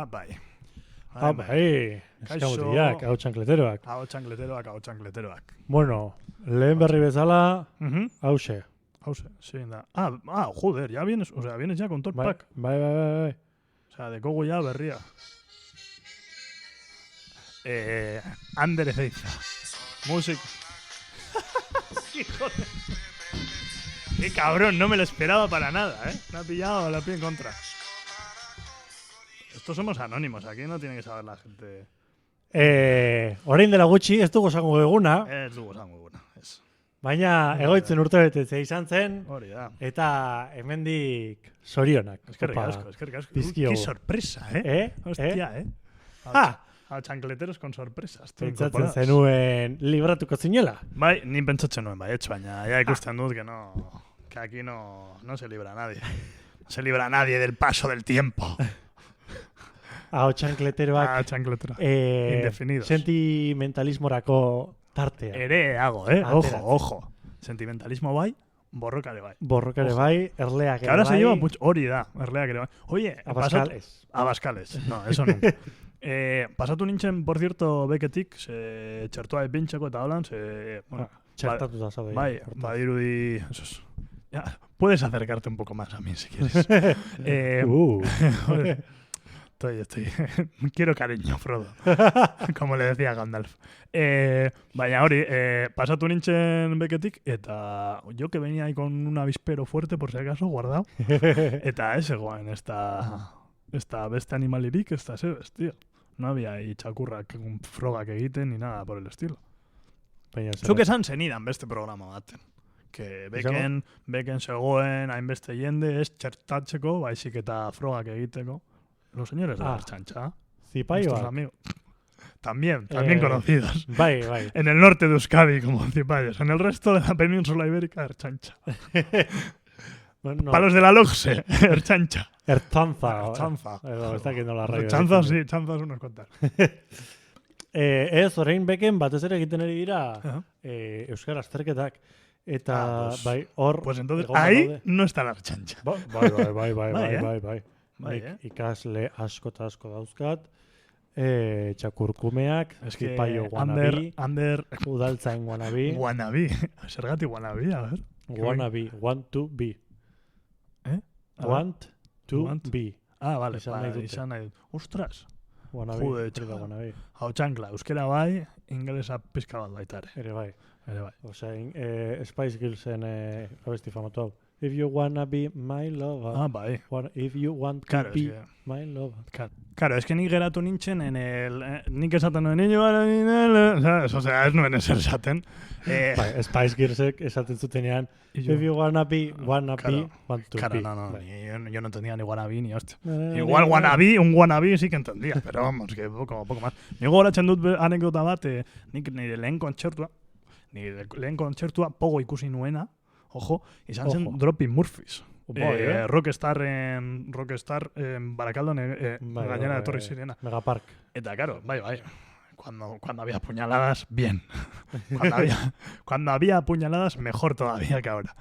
bai. Bai. Eskabutiak, hau txankleteroak. Hau txankleteroak. Bueno, lehen berri bezala, hause. Hause, sí, da. Joder, ya vienes, o sea, vienes ya con todo el pack. Bai. O sea, de Kogo ya berria. Ander Ezeiza. Música. Hijo de... Qué cabrón, no me lo esperaba para nada, ¿eh? Me ha pillado la pie en contra. Estos somos anónimos, aquí no tiene que saber la gente. Orain dela gutxi, ez dugu zango eguna. Ez dugu zango eguna, ez. Baina egoitzen urtebetetze izan zen. Hori da. Eta hemendik zorionak. Eskerrik asko. Dizkiogu. Qué sorpresa, ¿eh? Hostia, A chancleteros con sorpresas. Pentsatzen zenuen libratuko zinela. Bai, ni pentsatzen nuen baietz, baina ja ikusten dut que aquí no se libra nadie. No se libra nadie del paso del tiempo. Hau txankleteroak. Txankleteroak. Indefinidos. Sentimentalismorako tartea. Ere hago, ojo. Sentimentalismo bai, borroka ere bai. Borroka ere bai, erleak ere bai. Ahora se lleva mucho, hori da, erleak ere bai. Oye, Abascales. No, eso nunca. Pasatu nintzen, por cierto, beketik, txertua epintxeko eta holan, txertatu da zaude. Bai, badirudi... Ya, puedes acercarte un poco más a mí, si quieres. Joder. Estoy. Quiero cariño, Frodo. Como le decía Gandalf. Baina hori, pasatu nintzen beketik, eta yo que venía ahí con un avispero fuerte, por si acaso, guardado. Eta egoen, esta beste animalirik, esta sebes, tío. No había ahí txakurrak, frogak egiten, ni nada por el estilo. Zuk esan zenidan beste programa baten. Que beken zegoen, hainbeste jende, ez txertatzeko, baizik eta frogak egiteko. Los señores de la Ertzaintza. Zipaioak. Amigos. También conocidos. Bai. En el norte de Euskadi como cipayos. En el resto de la península ibérica, Ertzaintza. Palos de la Loxe, Ertzaintza. Ertzantza. Está que no la raio. Ertzantza, sí, txantzas unos cuantas. Ez, orain beken batez ere egiten ari dira euskara azterketak. Eta bai, hor... Pues entonces, ahí no está la Ertzaintza. Bai. Ikasle asko eta asko dauzkat, txakurkumeak, zipaio guanabi, udaltzain guanabi. Guanabi? Zergati guanabi, a ver. Guanabi, want to be. Want to be. Vale, izan nahi dut. Ostras. Guanabi. Hau txankla, euskera bai, ingelesa pizka bat baita ere bai. Osea, Spice Girlsen abesti famatu hau. If you wanna be my lover. Bai. If you want to be my lover. Claro, es que nik geratu nintzen en el... nik esaten nuen niño, osea, ez nuen eser esaten. Spice Girlsek esaten zutenean, if you wanna be, want to be. Claro, no, yo no entendía ni wannabe ni hostia. Igual un wannabe sí que entendía, pero vamos, que poco más. Nigo horatzen dut anekdota bat, nik nire lehen kontzertua pogo ikusi nuena, ojo, izan zen Dropping Murphys. Rockstar en Barakaldo, gainera de Torre Sirena. Megapark. Eta, claro, bai. Cuando había puñaladas, bien. Cuando había puñaladas, mejor todavía que ahora.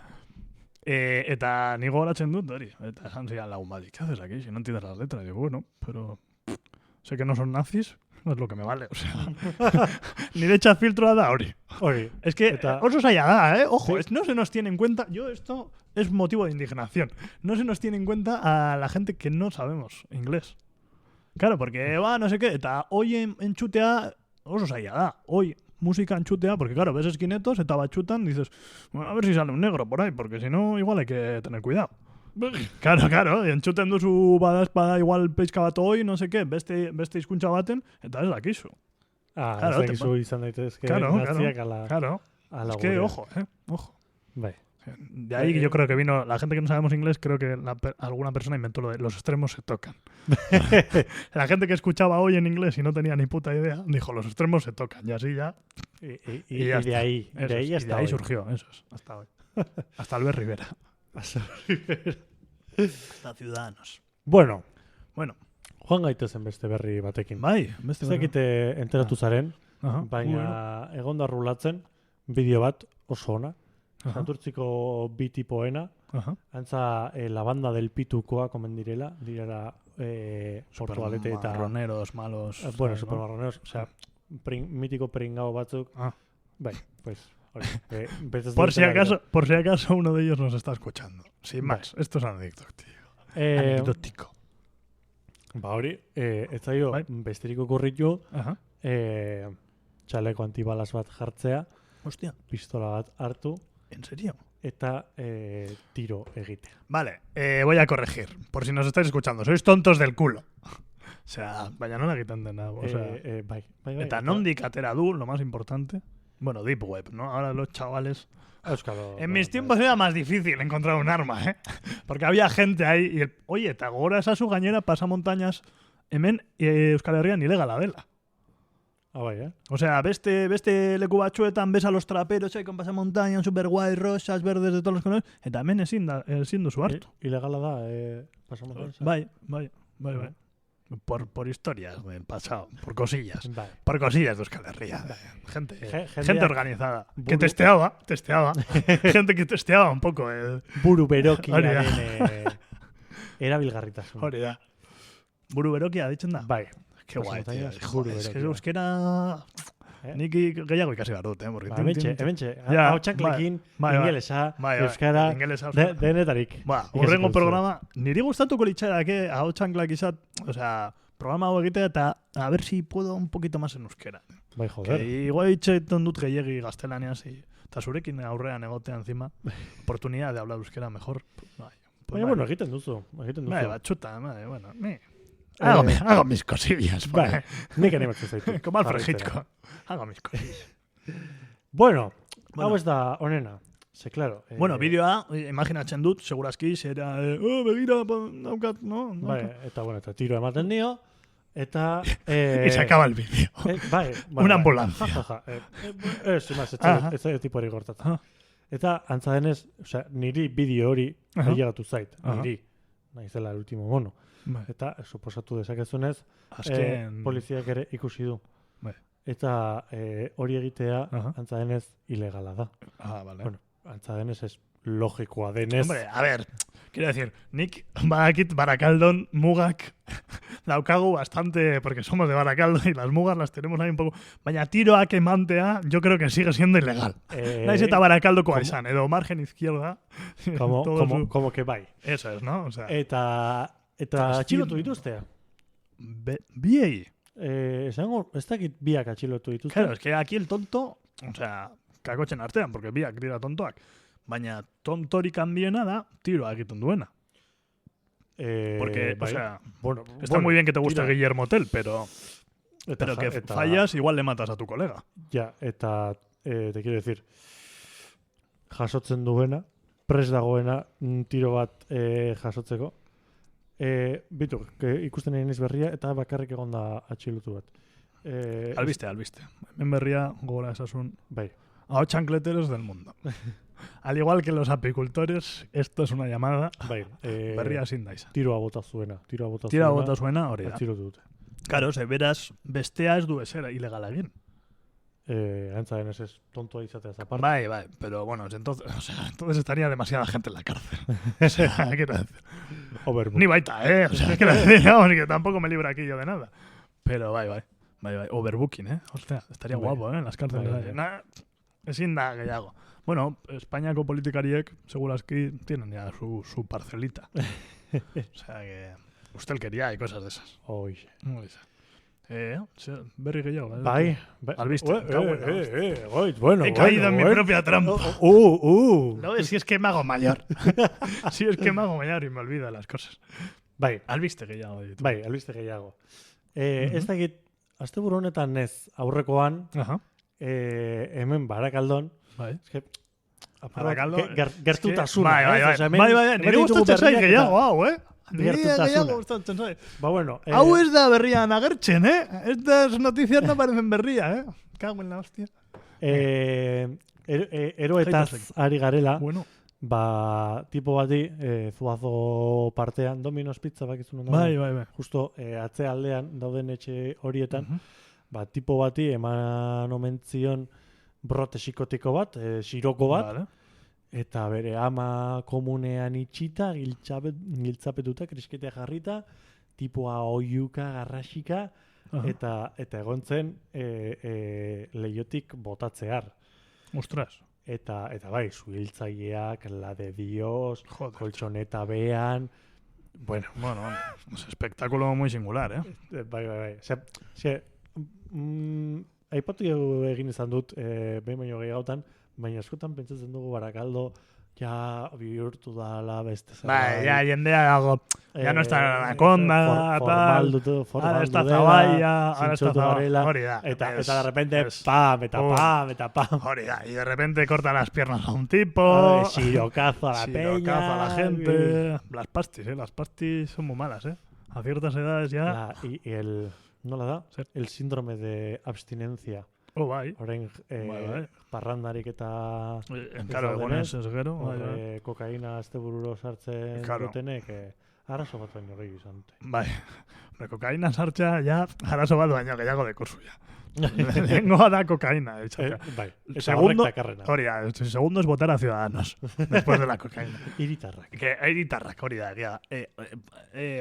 Eta nigo horatzen dut, hori. Eta esan zian lagun badi, ¿qué haces aquí? Si no entiendes las letras. Digo, bueno, pero sé que no son nazis, no es lo que me vale, o sea. Ni de hecha filtro da hori. Es que oso zaila da, ojo, no se nos tiene en cuenta, esto es motivo de indignación, no se nos tiene en cuenta a la gente que no sabemos inglés. Claro, porque no sé qué, eta hoi entxutea oso zaila da, hoi música entxutea, porque claro, ves esquinetos, eta batxutan, dices, bueno, a ver si sale un negro por ahí, porque si no, igual hay que tener cuidado. Claro, entzuten duzu bada igual peixka bat hoi, no sé qué, beste hizkuntza baten, eta ez dakizu. Ez dakizu izan daitezke naziak ala... Claro, es que ojo. Bai. De ahí yo creo que vino, la gente que no sabemos inglés, creo que alguna persona inventó lo de los extremos se tocan. La gente que escuchaba hoy en inglés y no tenía ni puta idea, dijo los extremos se tocan, y así ya... Y de ahí surgió, eso es, hasta hoy. Hasta Albert Rivera. Hasta Ciudadanos. Bueno. Joan gaitezen beste berri batekin. Bai, beste berri. Zekite enteratu zaren, baina egon da rulatzen bideo bat oso ona. Santurtziko bi tipoena. Antza la banda del pitukoa komen direla Portugalete eta... Marroneros, malos... bueno, supermarroneros, o sea, mítico pringao batzuk. Bai, pues... Por si acaso uno de ellos nos está escuchando. Sin más, esto es anecdótico. Ba hori, ez zaio besterik okurritu, txaleko antibalas bat jartzea, hostia, pistola bat hartu, ¿en serio? Eta tiro egitea. Vale, voy a corregir, por si nos estáis escuchando, sois tontos del culo. O sea, baina nola egiten dena. O sea, bai. Eta nondik atera du, lo más importante. Bueno, Deep Web, ¿no? Ahora los chavales... En mis tiempos era más difícil encontrar un arma, ¿eh? Porque había gente ahí y... Oye, eta gora esa su gainera pasa montañas hemen Euskal Herrian ilegala dela. Bai, O sea, beste leku batzuetan ves a los traperos con pasamontañas super guay, rosas, verdes de todos los colores, eta hemen ezin duzu hartu. Ilegala da, pasamontañas. Bai. Por historias del pasado, por cosillas. Por cosillas de Euskal Herria. Gente organizada. Que testeaba. Gente que testeaba un poco. Buru berokiaren erabilgarritasun. Hori da. Buru berokia ditzen da? Bai. Qué guay, tío. Es que euskera... Nik gehiago ikasi behar dut, Hementxe. Hau txanklekin, ingelesa, euskara, denetarik. Horrengo programa, niri gustatuko litxarake hau txanklak izat, o sea, programa hau egitea eta a ver si puedo un poquito más en euskera. Bai, joder. Igual itxetan dut gehiagi gaztelaniaz, eta zurekin aurrean egotea encima, oportunidad de hablar euskera mejor. Baina, bueno, egiten duzu. Bai, batxuta, bueno, hago mis cosillas. Bai, nik animatzen zaitu. Como Alfred Hitchcock. Hago mis cosillas. Bueno, hau ez da onena. Se, claro. Bueno, bideoa, imaginatzen dut, segurazki, zera, begira, daukat, no? Bai, eta tiro ematen dio, eta... y se acaba el vídeo. Bai. Una ambulancia. Ez da tipo hori gortatzen. Eta, antza denez, niri bideo hori ailegatu zait. Niri. Naizela el último mono. Eta, suposatu dezakezunez, poliziak ere ikusi du. Eta hori egitea, antza denez, ilegala da. Vale. Bueno, antza denez es logikoa denez. Hombre, a ver, quiero decir, nik badakit Barakaldon mugak daukagu bastante, porque somos de Barakaldo y las mugas las tenemos ahí un poco. Baina tiroak emantea, yo creo que sigue siendo ilegal. Naiz eta Barakaldokoa izan, edo margen izquierda. Como que bai. Eso es, ¿no? O sea, eta atxilotu dituztea. Biei. Esango, ez dakit biak atxilotu dituzte. Claro, es que aquí el tonto, o sea, kakotxen artean, porque biak dira tontoak. Baina tontorik handiena da tiroa egiten duena. Porque, o sea, está muy bien que te guste Guillermo Tell, pero que fallas, igual le matas a tu colega. Ja, eta te quiero decir, jasotzen duena, pres dagoena tiro bat jasotzeko. Bitu, ikusten egin berria eta bakarrik egon da atxilotu bat. Albiste. Hemen berria gogora esasun. Bai. A 8 chancleteros del mundo. Al igual que los apicultores, esto es una llamada. Bai. Berria ezin da izan. Tiroa bota zuena, hori da. Atxilotu dute. Claro, beraz, bestea ez du esera ilegala egin. Antza denez ez tontoa izatea esa parte. Bai, pero bueno, entonces estaría demasiada gente en la cárcel. O sea, ¿qué tal? Overbook. Ni baita, o sea, que tampoco me libro aquí yo de nada. Pero bai. Overbooking, hostia, estaría guapo, en las cárceles. Ezin da gehiago. Bueno, Espainiako politikariek, segurazki, tienen ya su parcelita. O sea, que ustelkeria y cosas de esas. Oye. Berri gehiago. Bai. Albiste. Bueno. He caído en mi propia trampa. No, si es que me hago mayor. Y me olvido de las cosas. Bai. Albiste gehiago. Bai, albiste gehiago. Ez dakit, asteburu honetan ez aurrekoan, hemen Barakaldon, gertutasuna. Bai. Nire gustatzen zait gehiago hau, gustatzen zait. Ba, bueno. Hau ez da berrian agertzen, Estas noticias no parecen berria, Cago en la hostia. Eroetaz ari garela, bueno. Ba, tipo bati, Zuazo partean, Domino's Pizza bakizun. Bai. Justo atzealdean dauden etxe horietan, ba, tipo bati eman omen zion brote psikotiko bat, xiroko bat, vale. Eta bere ama komunean itxita, giltzapetuta, krisketea jarrita, tipua oiuka, garrasika, eta egon zen leiotik botatzear. Ostras. Eta bai, zuhiltzaileak, la de Dios, koltsoneta bean. Bueno, es espectáculo muy singular, Bai. Aipatu egin izan dut, behin baino gehiagotan, baina askotan pentsatzen dugu Barakaldo, ja bihurtu dala beste zer. Bai, ja jendea dago, ya no está en Anaconda, tal. Ahora está Zaballa, ahora está Zaballa. Eta de repente, pam. Hori da, y de repente cortan las piernas a un tipo. Sirocazo a la peña. Sirocazo a la gente. Las pastis son muy malas, A ciertas edades ya. Y el... ¿No la da? El síndrome de abstinencia. Bai. Orain, parrandarik eta... Claro, egonez ez gero. Kokaina astebururo sartzen dutenek, arazo bat baino gehiago izan dute. Bai. Kokaina sartzea, ja, arazo bat baino gehiago dekurzu, ja. Lehengoa da kokaina. Bai. Segundo, el segundo es votar a Ciudadanos. Después de la cocaína. Iritarrak. Hori da.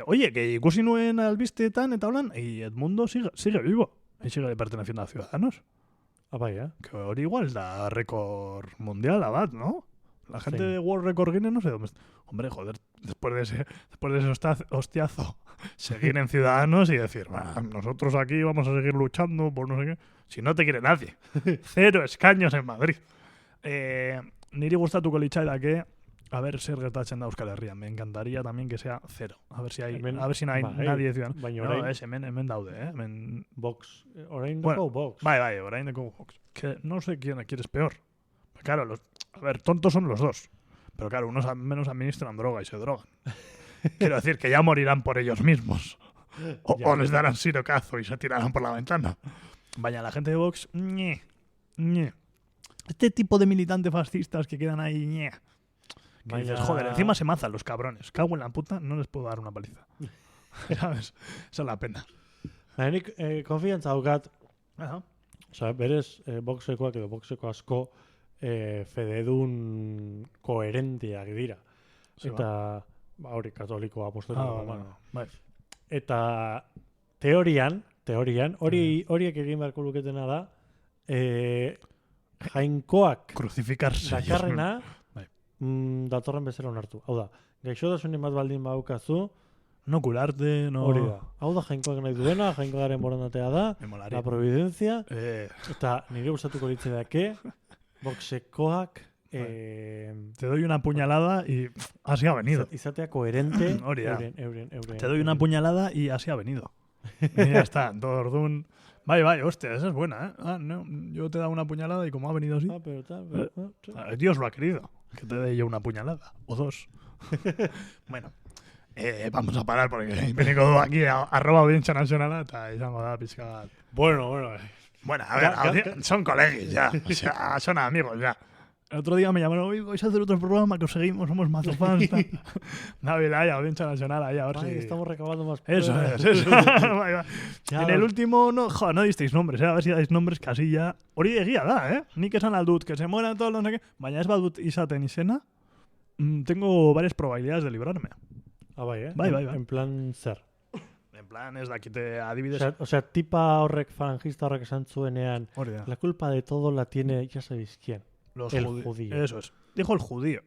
Oye, que ikusi nuen albisteetan eta holan, y Edmundo sigue vivo. Y sigue perteneciendo a Ciudadanos. Bai, Que hori igual da récord mundial, abad, ¿no? La gente de World Record Guinness no sé dónde está. Hombre, joder, después de ese hostiazo, seguir en Ciudadanos y decir, nosotros aquí vamos a seguir luchando por no sé qué. Si no te quiere nadie. 0 escaños en Madrid. Niri gustatuko litzaidake, a ver zer gertatzen da Euskal Herrian. Me encantaría también que sea 0. A ver si no hay nadie de Ciudadanos. No, hemen daude, Vox. Orain deko Vox. Bai, orain deko Vox. Que no sé quién es peor. Claro, a ver, tontos son los dos. Pero claro, unos al menos administran droga y se drogan. Quiero decir que ya morirán por ellos mismos. O les darán sirocazo y se tirarán por la ventana. Vaya, la gente de Vox, ñe. Este tipo de militantes fascistas que quedan ahí, ñe. Que dices, joder, encima se mazan los cabrones. Cago en la puta, no les puedo dar una paliza. ¿Sabes? Esa es la pena. Nik konfiantza daukat. Osa, berez, Voxekoak edo Voxeko asko fededun koherenteak dira. Eta, hori katolikoa apostolikoa. Bai. Eta teorian, horiek egin beharko luketena da, jainkoak kruzifikarse dakarrena datorren bezala onartu. Hau da, gaixotasunen bat baldin baukazu, no curarte, no... Hori da. Hau da jainkoak nahi duena, jainkoaren borondatea da, la providencia, eta nire gustatuko litzaidake, Voxekoak... te doy una puñalada y así ha venido. Izatea coherente euren. Te doy una puñalada y así ha venido. Y ya está, todo ordún. Vaya, hostia, esa es buena, No, yo te he dado una puñalada y como ha venido así... Dios lo ha querido, que te dé yo una puñalada, o 2. Bueno, vamos a parar porque vengo aquí @audiencia nacional eta izango da pizka. Bueno, a ver, son colegas ya, o sea, son amigos ya. El otro día me llamaron, oye, vais a hacer otro programa que os seguimos, somos mazo fans. David, audiencia nacional, a ver si... Estamos recabando más... Eso. En el último, no disteis nombres, a ver si dais nombres que así ya... Hori egia da, Nik esan aldut, que se mueran todos, no sé qué. Baina ez badut izaten izena, tengo varias probabilidades de librarme. Bai. En plan zer. En plan, ez dakite adibidez... O sea, tipa horrek, falangista horrek esan zuenean, la culpa de todo la tiene, ya sabéis quién. El judío. Eso es. Dijo el judío.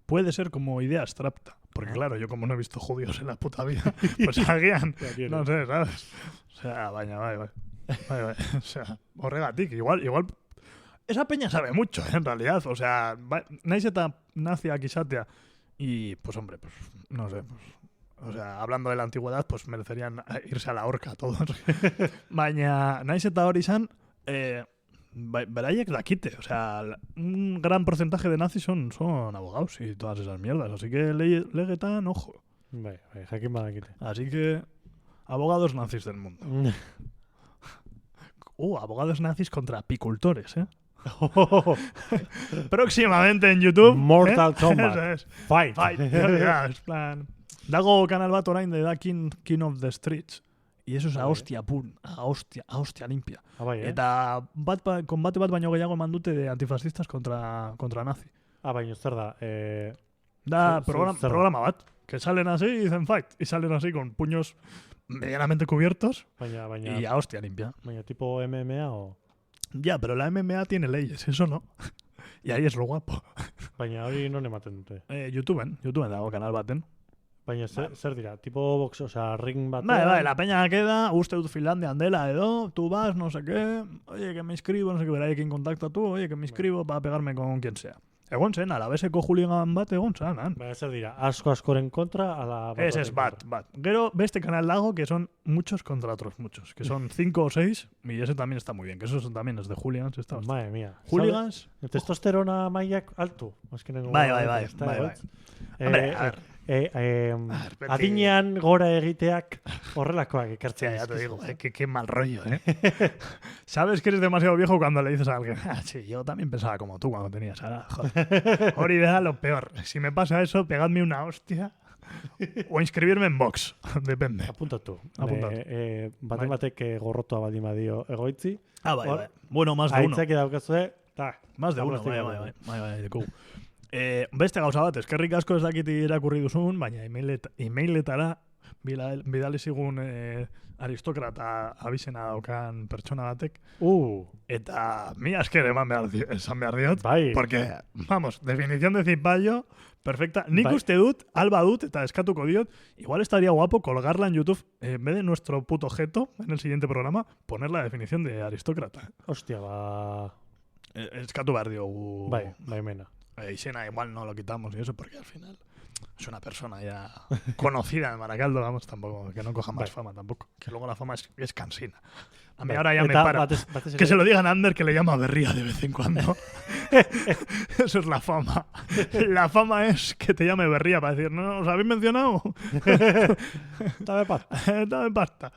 Puede ser como idea abstracta. Porque claro, yo como no he visto judíos en la puta vida, pues alguien, no sé, ¿sabes? O sea, vaya. O sea, horregatik. Igual, esa peña sabe mucho, en realidad. O sea, naiz eta naziak izatea. Y, pues hombre, pues, no sé, pues... O sea, hablando de la antigüedad, pues merecerían irse a la horca todos. Baina, naiz eta hori izan... beraiek dakite, o sea, un gran porcentaje de nazis son abogados y todas esas mierdas, así que legetan, ojo. Bai, jakin badakite. Así que, abogados nazis del mundo. Abogados nazis contra apicultores, Próximamente en YouTube. Mortal Kombat. Eso es. Fight. Es plan... Dago kanal bat orain de da King of the Streets. Y eso es a hostia limpia. Eta konbate bat baino gehiago eman dute de antifascistas contra nazi. Baina zer da? Da programa bat, que salen así y dicen fight. Y salen así con puños medianamente cubiertos y a hostia limpia. Baina, tipo MMA o... Ya, pero la MMA tiene leyes, eso no. Y ahí es lo guapo. Baina hori non ematen dute. YouTubeen dago kanal baten. Baina zer dira, tipo box, o sea, ring batean... Vale, la peña queda, uste dut Finlandia andela edo, tú vas, no sé qué, oye, que me inscribo, no sé qué, beraiekin contacta tú, oye, que me inscribo para pegarme con quien sea. Egon zen, alabeseko juligan bat egon zen. Baina zer dira, askoren kontra, ala... Es bat. Gero, beste canal dago, que son muchos contra otros muchos, que son 5 o 6, y ese también está muy bien, que eso también es de hooligans. Madre mía. Hooligans... Testosterona mailak altu. Bai. Hombre, a ver, adinean gora egiteak horrelakoak ekartzen. Ya te digo, qué mal rollo, ¿eh? Sabes que eres demasiado viejo cuando le dices a alguien, sí, yo también pensaba como tú cuando tenías edad, joder. Hori da lo peor. Si me pasa eso, pegadme una hostia o inscribirme en box, depende. Apuntatu. Batek gorrotoa baldin badio egoitzi. Bai. Bueno, más de uno. Aitzaki daukazue, más de uno, bai, deku. Beste gauza bat, eskerrik asko ez dakit irakurri duzun, baina emailetara bidali zigun aristokrata abizena daukan pertsona batek. Eta mila esker esan behar diot. Bai. Porque, vamos, definición de cipallo, perfecta. Nik uste dut, alba dut, eta eskatuko diot, igual estaría guapo colgarla en YouTube, en vez de nuestro puto objeto, en el siguiente programa, poner la definición de aristócrata. Hostia, Eskatu behar diogu. Bai, mena. Isena igual no lo quitamos y eso porque al final es una persona ya conocida en Maracaldo, vamos, tampoco, que no coja más fama tampoco, que luego la fama es cansina. A mí ahora ya me para. Que se lo digan a Ander que le llama Berría de vez en cuando. Eso es la fama. La fama es que te llame Berría para decir, ¿no os habéis mencionado? Dame pasta.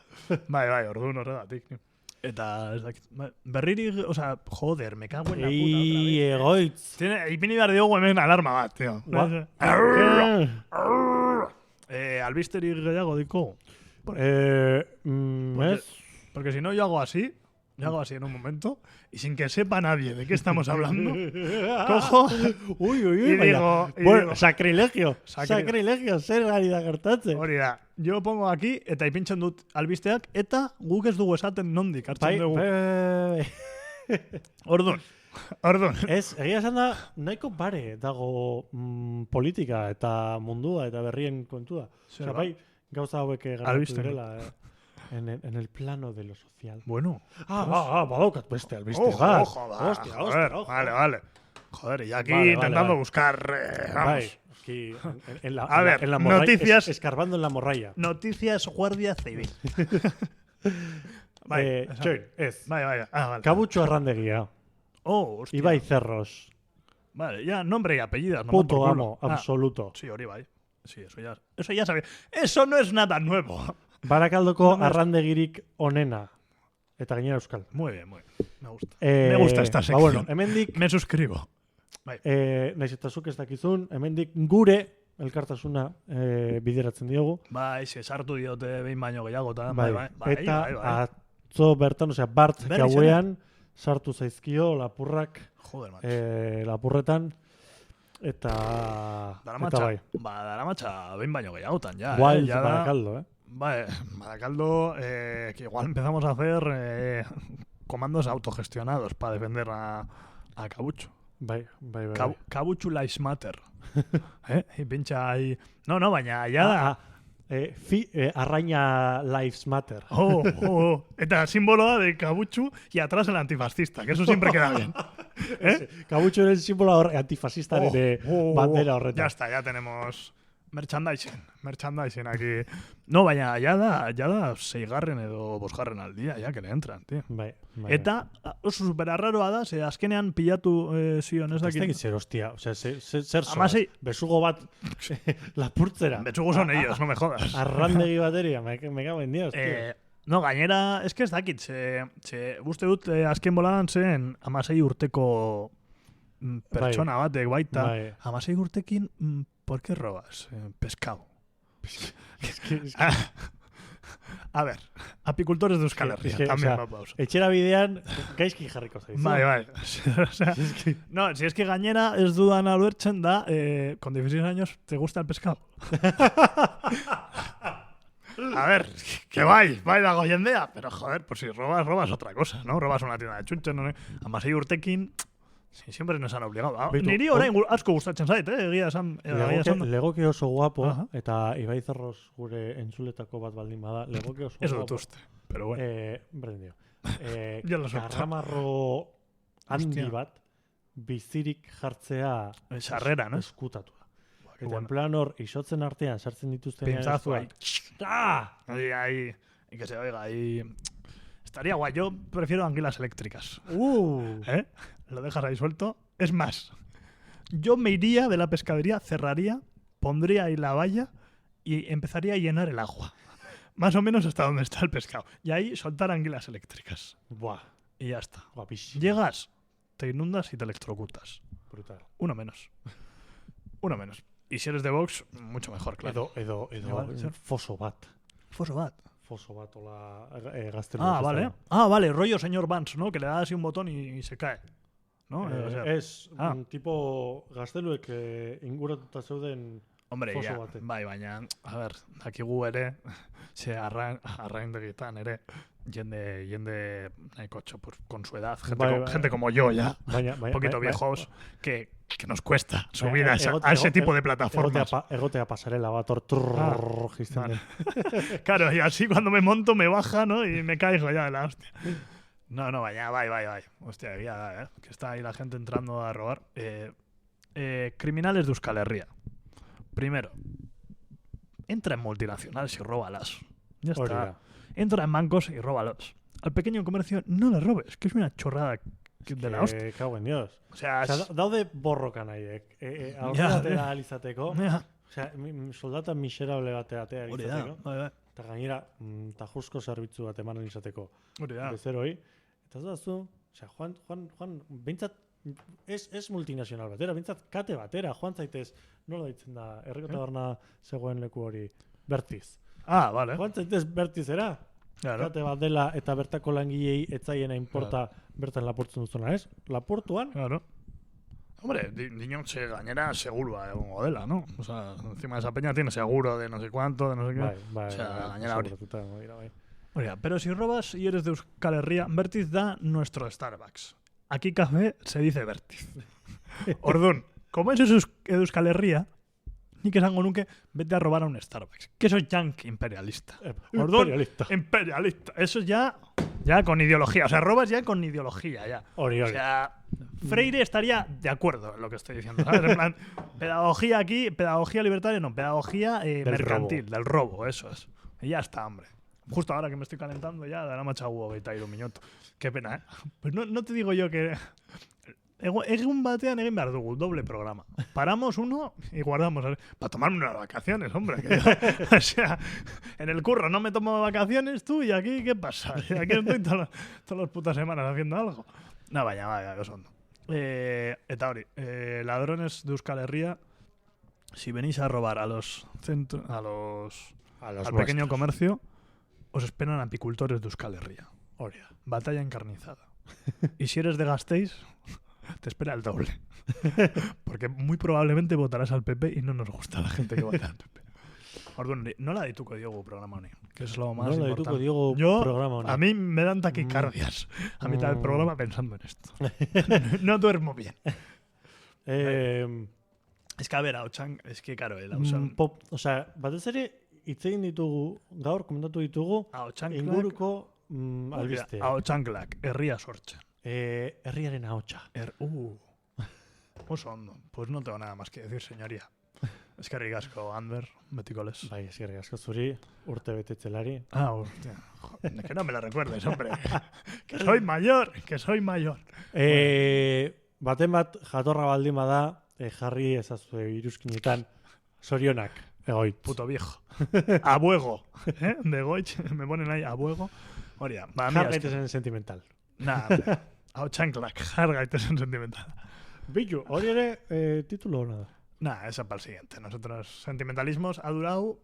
Bai, orduan horregatik. Eta, berririk, o sea, joder, me cago en la puta otra vez. Egoitz. Ipini behar diogu hemen alarma bat, tío. Albisterik gehiago diko. Porque si no, yo hago así en un momento, y sin que sepa nadie de qué estamos hablando, cojo y digo... Bueno, sacrilegio, zer ari da gertatzen. Hori da, yo pongo aquí, eta ipintzen dut albisteak, eta guk ez dugu esaten nondik hartzen dugu. Orduan. Ez, egia esan da, nahiko pare dago politika eta mundua eta berrien kontua. Osea, bai, gauza hauek gertatu direla, en el plano de lo social. Bueno. Badaukat beste albiste. Hostia. Vale. Joder, y aquí intentando buscar... vamos. Aquí, en la morralla, noticias... Escarbando en la morralla. Noticias Guardia Civil. Bai, ez. Vale. Kabutxo Arrandegia. Hostia. Ibai Cerros. Vale, ya nombre y apellidas. Puto amo, absoluto. Sí, hori bai. Sí, eso ya sabía. Eso no es nada nuevo. Barakaldoko arrandegirik onena. Eta gainera euskal. Muy bien. Me gusta. Me gusta esta sección. Bueno, hemendik... Me suscribo. Naiz eta zuk ez dakizun, hemendik gure elkartasuna bideratzen diogu. Bai, sartu diote behin baino gehiagotan. Bai. Eta atzo bertan, osea, bart gauean sartu zaizkio lapurrak. Joder, macho. Lapurretan. Eta bai. Daramatxa behin baino gehiagotan, ya. Wild Barakaldo, Vale, Barakaldo, que igual empezamos a hacer comandos autogestionados para defender a Kabuchu. Bai. Kabuchu Lives Matter. Y pincha ahí... No, baina, ya da... Arraña Lives Matter. Eta símbolo de Kabuchu y atrás el antifascista, que eso siempre queda bien. Kabuchu era el símbolo antifascista de bandera horretan. Ya está, ya tenemos... Merchandising aquí. No, baina, ya da 6garren edo 5garren al día, ya que le entran, tío. Bai. Eta, oso superarraroa da, ze azkenean pilatu zion ez dakit. Ez dakit zer, hostia. O sea, zer zoaz. Besugo bat lapurtzera. Besugo son ellos, no me jodas. Arrandegi bateria, me cago en Dios, tío. No, gainera, ez que ez dakit, uste dut azken boladan zen 16 urteko pertsona batek baita. 16 urtekin... ¿Por qué robas pescado? A ver, Apicultores de Euskal Herria, también va pausa. Etxera bidean, gaizki jarriko zaizu. Bai. O sea, no, si es que gainera ez dudan aluertzen da, con 16 años, ¿te gusta el pescado? A ver, que bai dago jendea, pero joder, pues si robas otra cosa, ¿no? Robas una tienda de chunches, ¿no? Amasei urtekin, sí, siempre nos han obligado. Niri orain asko gustatzen zait, egia esan. Legoke oso guapo, eta Ibai Zarros gure entzuletako bat baldin bada, legoke oso guapo. Eso dut uste, pero bueno. Berdin dio. Garramarro handi bat, bizirik jartzea sarrera, ¿no? Eskutatua. Eta en plan hor, isotzen artean sartzen dituztenean. Pinzazo ahí. Ahí. Y que se oiga ahí. Estaría guay. Yo prefiero anguilas eléctricas. ¿Eh? Lo dejas ahí suelto. Es más, yo me iría de la pescadería, cerraría, pondría ahí la valla y empezaría a llenar el agua. Más o menos hasta donde está el pescado. Y ahí soltar anguilas eléctricas. Buah. Y ya está. Guapísimo. Llegas, te inundas y te electrocutas. Brutal. Uno menos. Y si eres de Vox, mucho mejor, claro. Edo foso bat. Foso bat. Foso bat, hola gaztelu. Vale, rollo señor Vance, ¿no? Que le da así un botón y se cae. ¿No? Es un tipo gazteluek inguratuta zeuden. Hombre, ya, bai, baina, a ver, dakigu ere, ze arraindegitan ere, jende nahiko txo, pues, con su edad, gente como yo ya, un poquito viejos, que nos cuesta subir a ese tipo de plataformas. Egotea pasarela bat hor gizten. Claro, y así cuando me monto me baja, ¿no? Y me caigo ya de la hostia. No, vaya, bai. Hostia, ya, que está ahí la gente entrando a robar. Criminales de Euskal Herria. Primero, entra en multinacionales y róbalas. Ya está. Entra en bancos y róbalos. Al pequeño comercio no le robes, que es una chorrada de la hostia. Cago en Dios. O sea, daude borrokan haiek. Aurreratera alizateko. O sea, soldata miserable batea izateko. Eta gainera, tajuzko zerbitzu bat eman izateko. Bezeroi. Eta zazu, o sea, Juan, bintzat, ez multinazional batera, bintzat kate batera, Juan zaitez, nola ditzen da, herriko taberna zegoen leku hori, Bertiz. Vale. Juan zaitez Bertizera, claro. Kate bat dela eta bertako langilei etzaiena inporta bertan laportzen duzuna, ez? Laportuan? Claro. Hombre, dinotxe gainera segurua egongo dela, ¿no? O sea, encima de esa peña tiene seguro de no sé cuánto, de no sé qué. O sea, gainera hori. Oiga, pero si robas y eres de Euskal Herria, Bertiz da nuestro Starbucks. Aquí café se dice Bertiz. Ordun, como eso es de Euskal Herria, nik esango nuke, vete a robar a un Starbucks. Que eso es yankee imperialista. Ordun, imperialista. Eso es ya con ideología. O sea, robas ya con ideología, ya. O sea, Freire estaría de acuerdo en lo que estoy diciendo, ¿sabes? En plan, pedagogía aquí, pedagogía libertaria, no, pedagogía mercantil, del robo, eso es. Y ya está, hombre. Justo ahora que me estoy calentando ya, dará machagu hogeita hiru minutu. Qué pena, ¿eh? Pues no te digo yo que... Egun batean egin behar dugu, doble programa. Paramos uno y guardamos. Para tomarme unas vacaciones, hombre. O sea, en el curro no me tomo vacaciones tú y aquí, ¿qué pasa? Aquí estoy todas las putas semanas haciendo algo. No, vaya, que son. Eta hori, ladrones de Euskal Herria, si venís a robar al pequeño comercio, os esperan apicultores de Euskal Herria. Oria, batalla encarnizada. Y si eres de Gasteiz, te espera el doble. Porque muy probablemente votarás al PP y no nos gusta la gente que vota al PP. Ordun, no la dituko diogu programa honi, que es lo más importante. No la dituko diogu programa honi. A mí me dan taquicardias a mitad del programa pensando en esto. No duermo bien. Es que, a ver, Ahotsan, es que, claro, el Ahotsan... O sea, batez ere, hitz egin ditugu, gaur komentatu ditugu, inguruko albiste. Ahotsanklak, herria sortzen. Herriaren ahotsa. Oso ondo. Pues no tengo nada más que decir, señoría. Eskerrik asko, Ander, betikoles. Bai, eskerrik asko zuri, urte betetzelari. Hostia. Que no me lo recuerdes, hombre. Que soy mayor. Baten bat jatorra baldin bada, jarri ezazue iruzkinetan, sorionak, egoitz. Puto viejo. Abuego. De goitz, me ponen ahí, abuego. Horia, jar gaitezen sentimental. Ahotsanklak, jar gaitezen sentimental. Bitu, hori ere titulo hona da. Nah, esa para el siguiente. Nosotros, sentimentalismos, ha durado.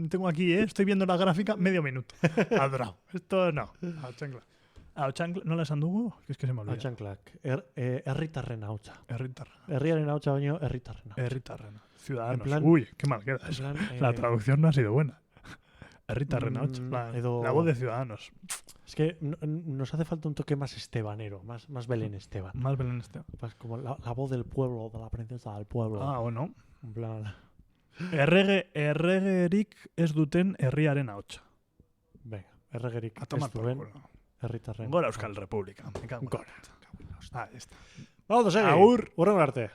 Tengo aquí, estoy viendo la gráfica, medio minuto. Ha durado. Esto no. A Otxancla, ¿no les anduvo? Es que se me olvida. Otxanklak. Herritarren hautsa. Herritarrena. Herriaren hautsa baino herritarren. Herritarrena. Ciudadanos. Plan, uy, qué mal queda eso. Plan, La traducción no ha sido buena. Herritarrena, la voz de Ciudadanos. Es que nos hace falta un toque más estebanero, más Belén Esteban. Más Belén Esteban. Pues como la voz del pueblo, de la princesa del pueblo. Ah, bueno. En plan... Erregerik ez duten herriaren ahotsa. Venga, erregerik a tomar ez duen por culo. herritarren. Gora Euskal República. Me cago en Gora. Ahí está. Vamos a seguir. Agur. Hurrengo arte.